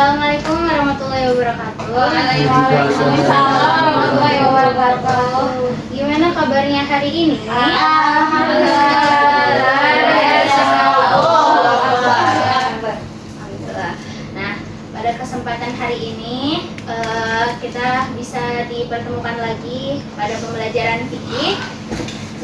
Assalamualaikum warahmatullahi wabarakatuh. Waalaikumsalam warahmatullahi wabarakatuh. Gimana kabarnya hari ini? Alhamdulillah. Nah, pada kesempatan hari ini kita bisa dipertemukan lagi pada pembelajaran fikih.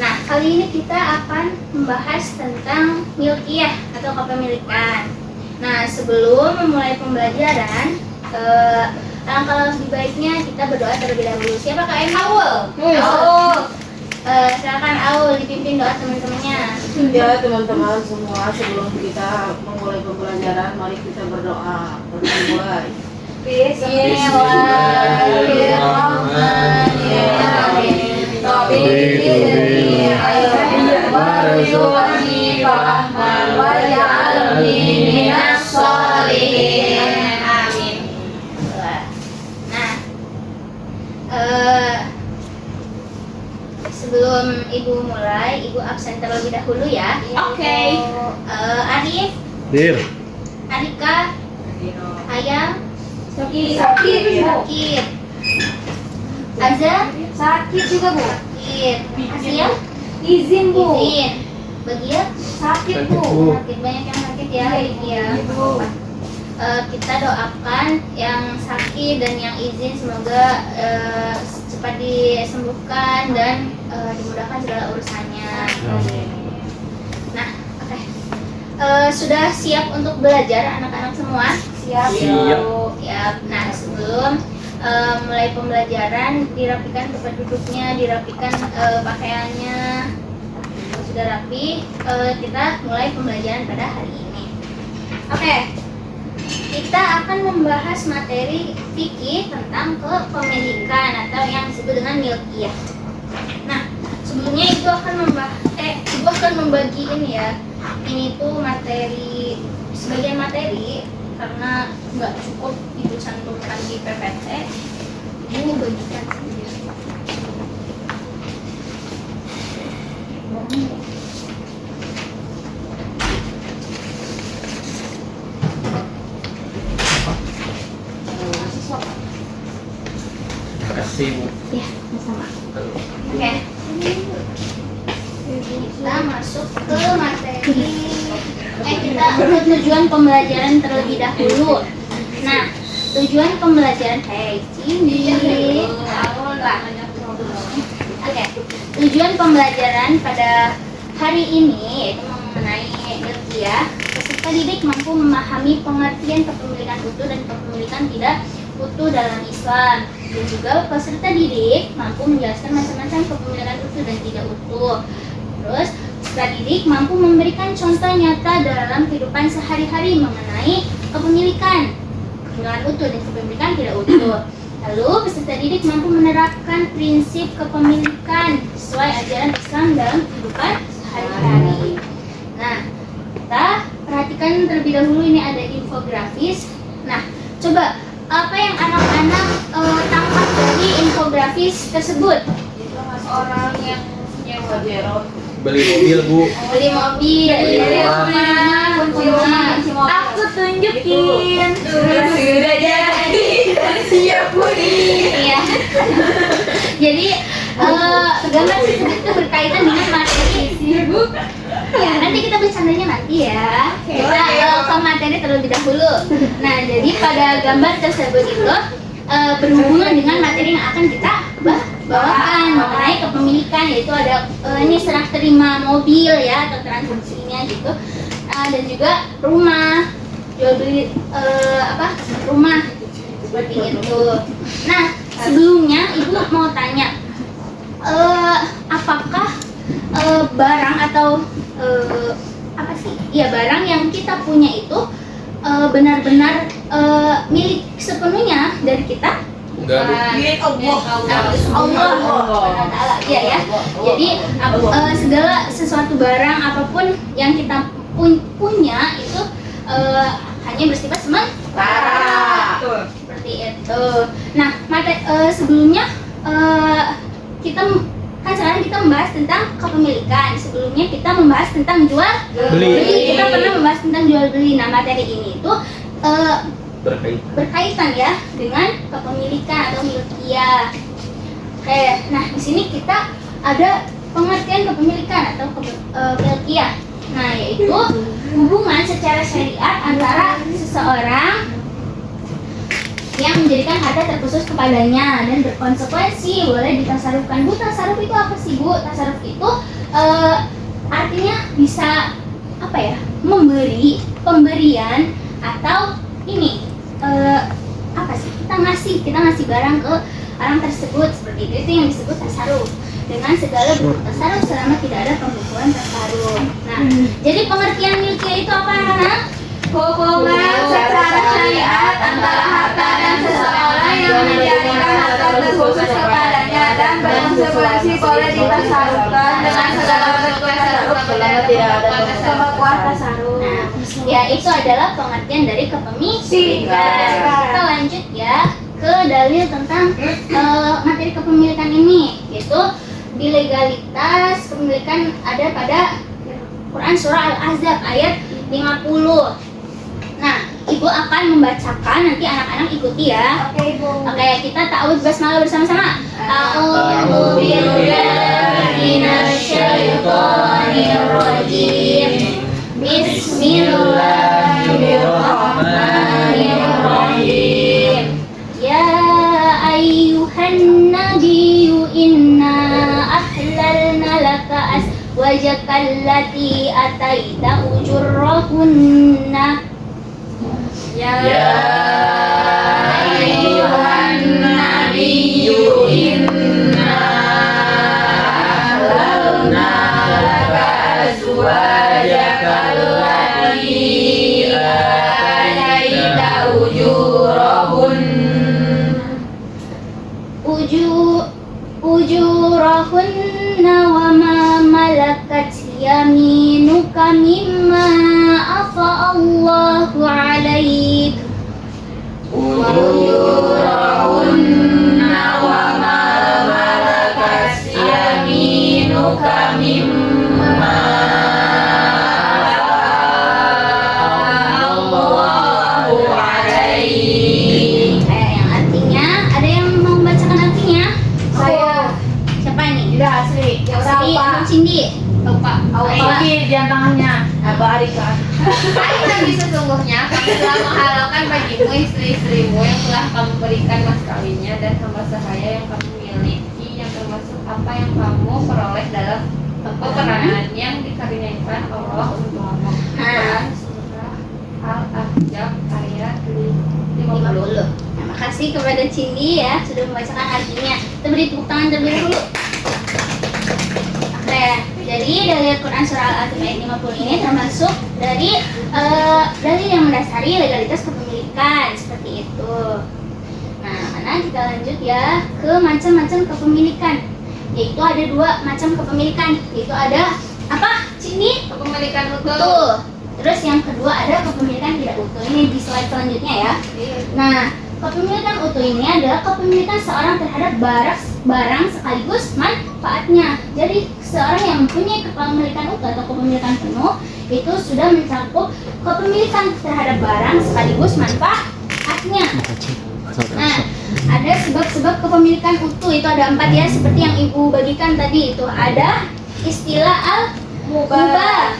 Nah, kali ini kita akan membahas tentang milkiyah atau kepemilikan. Nah, sebelum memulai pembelajaran, alangkah lebih baiknya kita berdoa terlebih dahulu. Siapa Kak Emma? Aul. Silakan Aul dipimpin doa teman-temannya. Ya teman-teman semua, sebelum kita memulai pembelajaran, mari kita berdoa. Berdoa. Amin. Nah, sebelum Ibu mulai, Ibu absen terlebih dahulu ya. Oke. Arif, Dir. Arika, Ayam, sakit. Azza, Sakit juga Bu. sakit. Asia, Izin Bu. izin. Bagia, Sakit Sakit, Bu. Bu. sakit, banyak yang sakit ya. Iya. Kita doakan yang sakit dan yang izin semoga cepat disembuhkan dan dimudahkan segala urusannya. Nah, oke. Sudah siap untuk belajar anak-anak semua? Siap. Siap. Nah, sebelum mulai pembelajaran, dirapikan tempat duduknya, dirapikan pakaiannya. Sudah rapi, kita mulai pembelajaran pada hari ini. Oke. Kita akan membahas materi fikih tentang kepemilikan atau yang disebut dengan milkiyah. Nah, sebelumnya Ibu akan membagi ini ya. Ini tuh materi, sebagian materi karena nggak cukup Ibu cantumkan di PPT. Ibu bagikan sendiri. Terima kasih, Bu. Ya, sama. Oke. Kita masuk ke materi. Kita ke tujuan pembelajaran terlebih dahulu. Nah, tujuan pembelajaran sini. Oke. Tujuan pembelajaran pada hari ini yaitu mengenai milkiyah. Peserta didik mampu memahami pengertian kepemilikan utuh dan kepemilikan tidak utuh dalam Islam, dan juga peserta didik mampu menjelaskan macam-macam kepemilikan utuh dan tidak utuh. Terus peserta didik mampu memberikan contoh nyata dalam kehidupan sehari-hari mengenai kepemilikan utuh dan kepemilikan tidak utuh. Lalu peserta didik mampu menerapkan prinsip kepemilikan sesuai ajaran Islam dalam kehidupan sehari-hari. Nah, kita perhatikan terlebih dahulu, ini ada infografis. Nah, coba apa yang anak-anak tangkap dari infografis tersebut? Orang yang nyewa Beli mobil, Bu. Beli mobil, beli rumah, kunci rumah. Aku tunjukin. Sudah jadi. Siap Budi. Iya. Jadi gambar tersebut itu berkaitan dengan materi. Ya, nanti kita bercandanya nanti ya. Kita ke materi terlebih dahulu. Nah, jadi pada gambar tersebut itu berhubungan dengan materi yang akan kita bawakan mengenai kepemilikan, yaitu ada ini serah terima mobil ya atau transaksinya gitu, dan juga rumah, jual beli rumah seperti itu. Nah, sebelumnya Ibu mau tanya, apakah barang atau barang yang kita punya itu benar-benar milik sepenuhnya dari kita? Enggak, Bu. Milik Allah. Allah. Iya ya. Jadi segala sesuatu barang apapun yang kita punya itu hanya bersifat sementara. Seperti itu. Nah, sebelumnya kita kan sekarang kita membahas tentang kepemilikan. Sebelumnya kita membahas tentang jual beli. Kita pernah membahas tentang jual beli. Nah, materi ini itu berkaitan ya dengan kepemilikan atau milkiyah. Oke, nah di sini kita ada pengertian kepemilikan atau milkiyah. Nah, yaitu hubungan secara syariat antara seseorang yang menjadikan harta terkhusus kepadanya dan berkonsekuensi boleh ditasarufkan. Bu, tasaruf itu apa sih, Bu? Tasaruf itu artinya bisa apa ya? Memberi, pemberian atau ini apa sih? Kita ngasih barang ke orang tersebut seperti itu yang disebut tasaruf. Dengan segala bentuk tasaruf selama tidak ada pembukuan tasaruf. Nah, jadi pengertian milkiyah itu apa, anak-anak? Hubungan secara syariat antara harta dan seseorang yang menjadikan harta terkhusus kepadanya dan berkonsekuensi boleh ditasarufkan dengan segala bentuk tasaruf selama tidak ada pembukuan tasaruf. Nah, ya itu adalah pengertian dari kepemilikan. Kita lanjut ya ke dalil tentang materi kepemilikan ini, yaitu di legalitas kepemilikan ada pada Quran surah Al-Ahzab ayat 50. Nah, Ibu akan membacakan, nanti anak-anak ikuti ya. Oke, Ibu. Oke, kita ta'awudz basmalah bersama-sama. A'udzu billahi minasyaitonir rajim. Bismillahirrahmanirrahim. Ya ayyuhan nabiyyu inna ahlalna laka azwajaka allati ataita ujurrahunna. Ya ayyuhan nabiyyu inna ahlalna laka azwajaka allati ataita ujurahunna wa ma malakat yaminuka mimma afa Allahu alaik. Ujurahunna wa ma malakat yaminuka mimma Allahu alaik. Yang artinya, ada yang mau membacakan artinya? Saya. Siapa ini? Tidak asli. Asli, Ibu Cindy. Lupa. Ini di tangannya Abah Arika. Hai Nabi, sesungguhnya kami telah menghalalkan bagimu istri-istrimu yang telah kamu berikan mas kawinnya dan hamba sahaya yang kamu miliki, yang termasuk apa yang kamu peroleh dalam peperangan yang dikaruniakan Allah untukmu. Quran surah Al-Ahzab ayat 50. Nah, makasih kepada Cindy ya sudah membacakan artinya. Kita beri tepuk tangan terlebih dahulu. Oke, jadi dari Quran surah Al-Ahzab ayat 50 ini termasuk dari dalil yang mendasari legalitas kepemilikan seperti itu. Nah, mana kita lanjut ya ke macam-macam kepemilikan. Yaitu ada dua macam kepemilikan, yaitu ada apa? Cindy? Kepemilikan utuh. Betul. Terus yang kedua ada kepemilikan tidak utuh. Ini di slide selanjutnya ya. Nah, kepemilikan utuh ini adalah kepemilikan seorang terhadap barang sekaligus manfaatnya. Jadi seorang yang mempunyai kepemilikan utuh atau kepemilikan penuh itu sudah mencakup kepemilikan terhadap barang sekaligus manfaatnya. Nah, ada sebab-sebab kepemilikan utuh itu ada 4 ya, seperti yang Ibu bagikan tadi itu ada istilah al-mubah.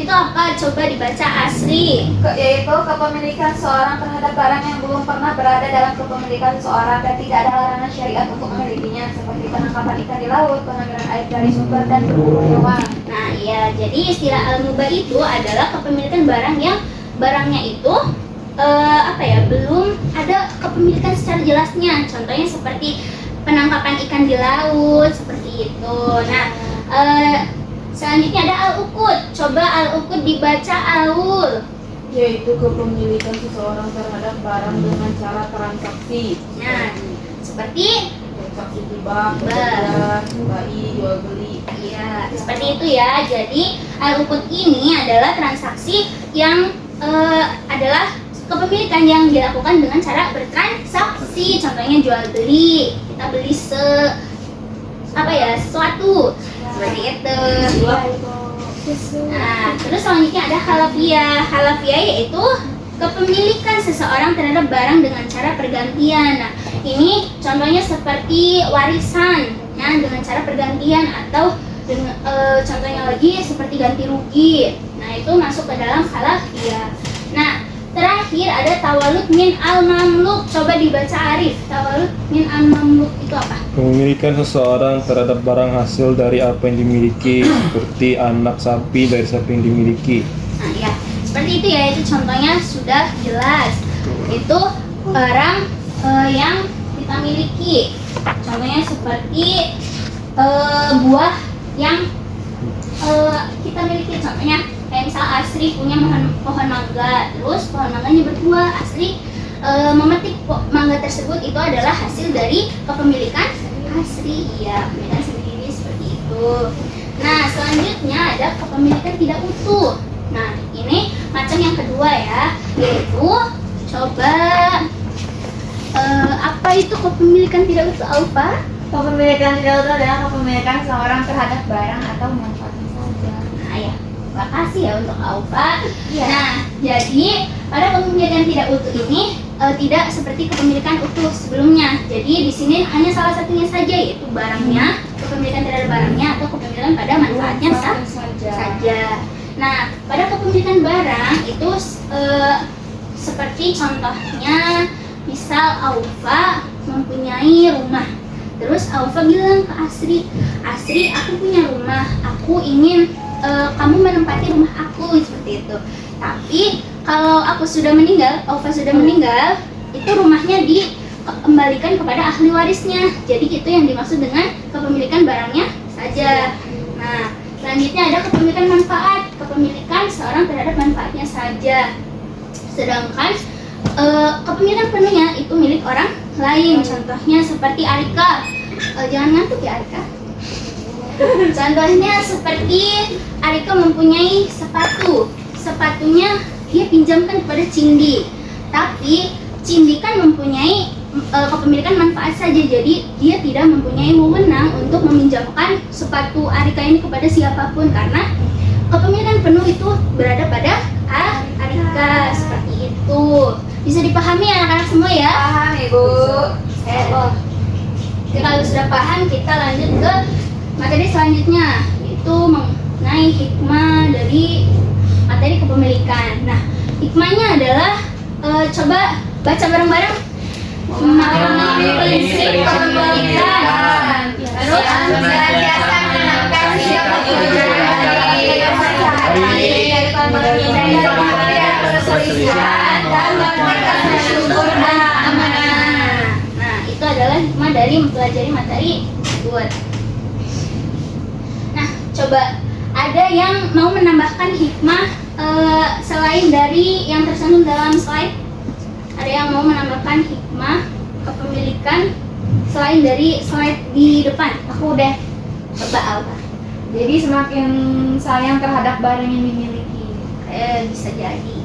Itu apa? Coba dibaca asli. Yaitu kepemilikan seorang terhadap barang yang belum pernah berada dalam kepemilikan seorang dan tidak ada larangan syariat untuk memilikinya, seperti penangkapan ikan di laut, pengambilan air dari sumber, dan berburu hewan. Nah, iya, jadi istilah al-mubah itu adalah kepemilikan barang yang barangnya itu belum ada kepemilikan secara jelasnya. Contohnya seperti penangkapan ikan di laut, seperti itu. Nah, selanjutnya ada al-uqud. Coba al-uqud dibaca Aul. Yaitu kepemilikan seseorang terhadap barang dengan cara transaksi. Nah, seperti Transaksi hibah, pembelian, bayi, jual beli. iya, seperti itu ya. Jadi al-uqud ini adalah transaksi yang adalah kepemilikan yang dilakukan dengan cara bertransaksi. Contohnya jual beli. Kita beli sesuatu. Seperti itu. Nah, terus selanjutnya ada halafiyah. Halafiyah yaitu kepemilikan seseorang terhadap barang dengan cara pergantian. Nah, ini contohnya seperti warisan, ya, dengan cara pergantian, atau dengan, contohnya lagi seperti ganti rugi. Nah, itu masuk ke dalam khilafiyah. Nah, terakhir ada tawalud min al-mamluk. Coba dibaca Arif. Tawalud min al-mamluk itu apa? Kepemilikan seseorang terhadap barang hasil dari apa yang dimiliki, seperti anak sapi dari sapi yang dimiliki. Nah, ya, seperti itu ya. Itu contohnya sudah jelas. Itu barang yang kita miliki. Contohnya seperti buah yang kita miliki. Contohnya kayak misal Asri punya pohon mangga, terus pohon mangganya berbuah. Asri memetik mangga tersebut, itu adalah hasil dari kepemilikan Asri. Ya, kepemilikan sendiri seperti itu. Nah, selanjutnya ada kepemilikan tidak utuh. Nah, ini macam yang kedua ya, yaitu coba apa itu kepemilikan tidak utuh, Alfa? Kepemilikan tidak utuh adalah kepemilikan seorang terhadap barang atau manfaatnya saja. Nah, ya, makasih ya untuk Alfa. Iya. Nah, jadi pada kepemilikan tidak utuh ini tidak seperti kepemilikan utuh sebelumnya. Jadi di sini hanya salah satunya saja, yaitu barangnya, kepemilikan terhadap barangnya, atau kepemilikan pada manfaatnya saja. Nah, pada kepemilikan barang itu seperti contohnya, misal Aufa mempunyai rumah. Terus Aufa bilang ke Asri, Asri, aku punya rumah, aku ingin kamu menempati rumah aku, seperti itu. Tapi kalau aku sudah meninggal, Aufa sudah meninggal, itu rumahnya dikembalikan kepada ahli warisnya. Jadi itu yang dimaksud dengan kepemilikan barangnya saja. Nah, selanjutnya ada kepemilikan manfaat, kepemilikan seorang terhadap manfaatnya saja. Sedangkan kepemilikan penuhnya itu milik orang lain. Contohnya seperti Arika. Jangan ngantuk ya Arika. Contohnya seperti Arika mempunyai sepatu. Sepatunya dia pinjamkan kepada Cindi. Tapi Cindi kan mempunyai kepemilikan manfaat saja. Jadi dia tidak mempunyai wewenang untuk meminjamkan sepatu Arika ini kepada siapapun, karena kepemilikan penuh itu berada pada Arika. Seperti itu. Bisa dipahami anak-anak semua ya? Paham, Ibu. Kalau sudah paham, kita lanjut ke materi selanjutnya, yaitu mengenai hikmah dari materi kepemilikan. Nah, hikmahnya adalah coba baca bareng-bareng. Memahami prinsip kepemilikan, terus senantiasa menanamkan siapa Nah, itu adalah hikmah dari mempelajari materi tersebut. Nah, coba ada yang mau menambahkan hikmah selain dari yang tercantum dalam slide? Ada yang mau menambahkan hikmah kepemilikan selain dari slide di depan? Aku udah coba Alfa. Jadi semakin sayang terhadap barang yang dimiliki. Bisa jadi.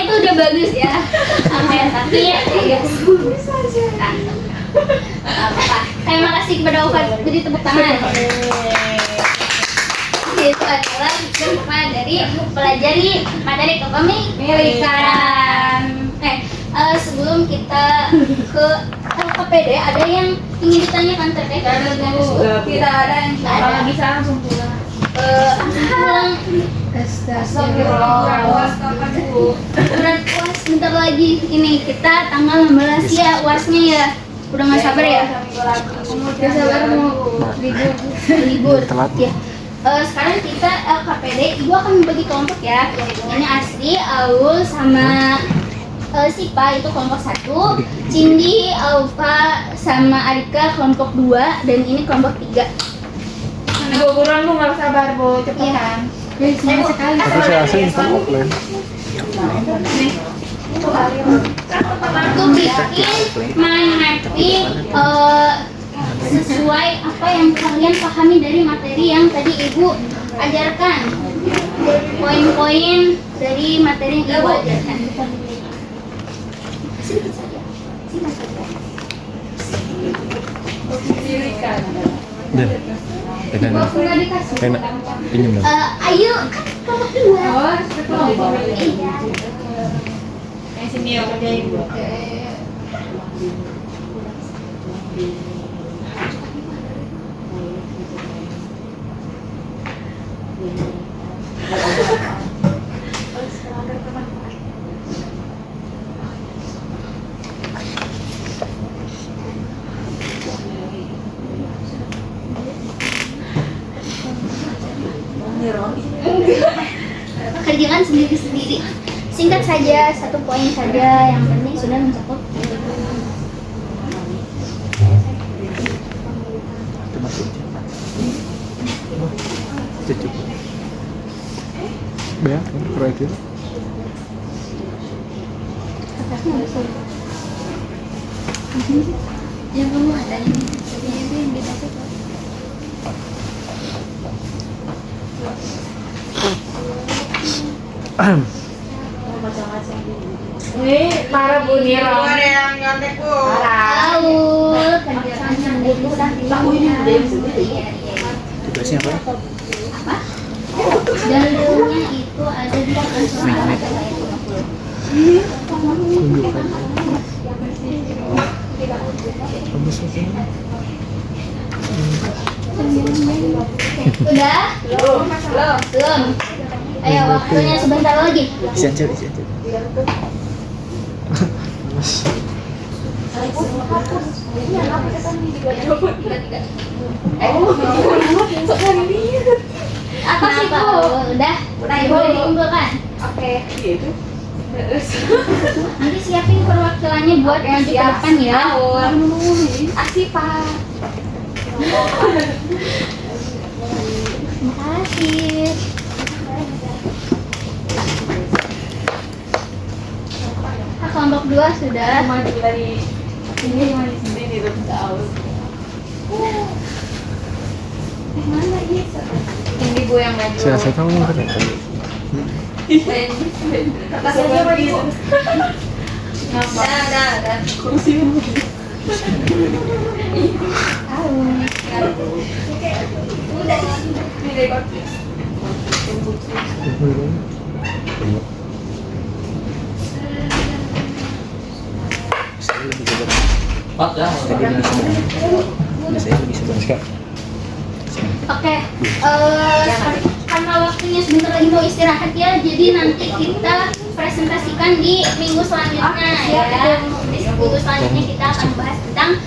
Itu udah bagus ya. Tapi ya bisa aja. Apa? Terima kasih kepada Alfa. Beri tepuk tangan. Itu adalah hikmah dari pelajari materi kepemilikan. Sebelum kita ke LKPD, ada yang ingin ditanyakan terkait dengan itu? Tidak ada yang Kalau bisa langsung pulang. Pulang. Berat UAS bentar lagi. Ini kita tanggal 16 ya UASnya ya. Udah nggak sabar ya? Udah sabar mau libur. Ya. Sekarang kita LKPD, Ibu akan membagi kelompok ya. Ini Asri, Aul, sama Sipa itu kelompok 1, Cindi, Alfa, sama Arika kelompok 2, dan ini kelompok 3. Bu, buruan Bu, nggak sabar Bu, cepetan. Semangat sekali. Tapi saya asing kan offline. Itu bikin mind mapping sesuai apa yang kalian pahami dari materi yang tadi Ibu ajarkan. Poin-poin dari materi yang Ibu ajarkan. Sedikit saja. Singkat saja. Dan, Ibu aku nggak dikasih. enak, pinjam dong. Ayo, kan kelompok 2. Oh, kelompok. Iya. Yang sini yang kerjain. Kerjakan sendiri-sendiri. Singkat saja, 1 poin saja, yang penting sudah mencakup. Itu cukup. Ya, proyek itu. Yang kamu ada ini, itu yang dikasih kok. Ini para Bu Niro. yang nyontek Bu. Tahu, kerjakan sendiri udah Tahu ini udah yang sendiri. Iya. Tugasnya apa? Apa? Dalilnya itu ada di surat ayat 50. Tunjukkan. Bagus aja. Udah? Belum. Ayo, waktunya sebentar lagi. Isi aja. Apa sih Bu? Udah boleh dikumpulkan. Oke. Nanti siapin perwakilannya buat maju ke depan ya. Asih Pak. Terima kasih. Kelompok 2 sudah. Maju dari ini maju sendiri terus tahu. Mana ini? Yang ibu yang maju. Saya tahu mau kan. Atas aja maju. Udah. Kursi Udah. Ini rekod. Saya lebih sabar. Pak ya. Saya lebih sabar. Oke, karena waktunya sebentar lagi mau istirahat ya, jadi nanti kita presentasikan di minggu selanjutnya ya. Di minggu selanjutnya kita akan bahas tentang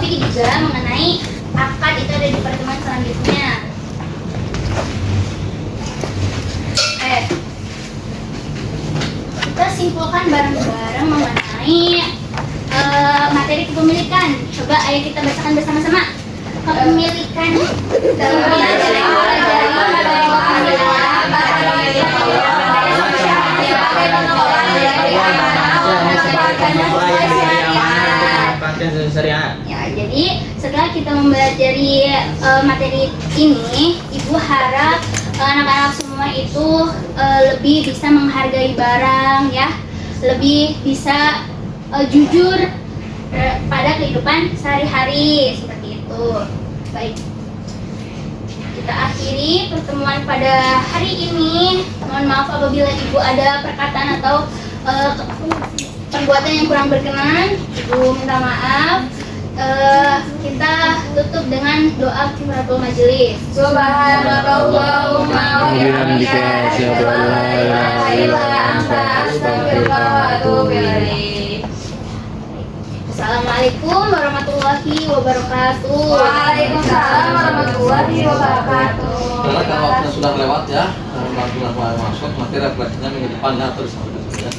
video juga mengenai akad itu ada di pertemuan selanjutnya. Kita simpulkan bareng-bareng mengenai materi kepemilikan. Coba ayo kita bacakan bersama-sama. Kepemilikan ya, jadi setelah kita mempelajari materi ini, Ibu harap anak-anak semua itu lebih bisa menghargai barang ya, lebih bisa jujur pada kehidupan sehari-hari seperti itu. Baik, kita akhiri pertemuan pada hari ini. Mohon maaf apabila Ibu ada perkataan atau perbuatan yang kurang berkenan, Ibu minta maaf. Kita tutup dengan doa kifaratul majelis. Subhanallahumma wa bihamdika asyhadu an la ilaha illa anta astaghfiruka wa atubu ilaik. Assalamualaikum warahmatullahi wabarakatuh. Waalaikumsalam warahmatullahi wabarakatuh. Karena kalau waktunya sudah lewat ya, waktu mulai masuk, nanti refleksinya minggu depan ya, terus sampai ya.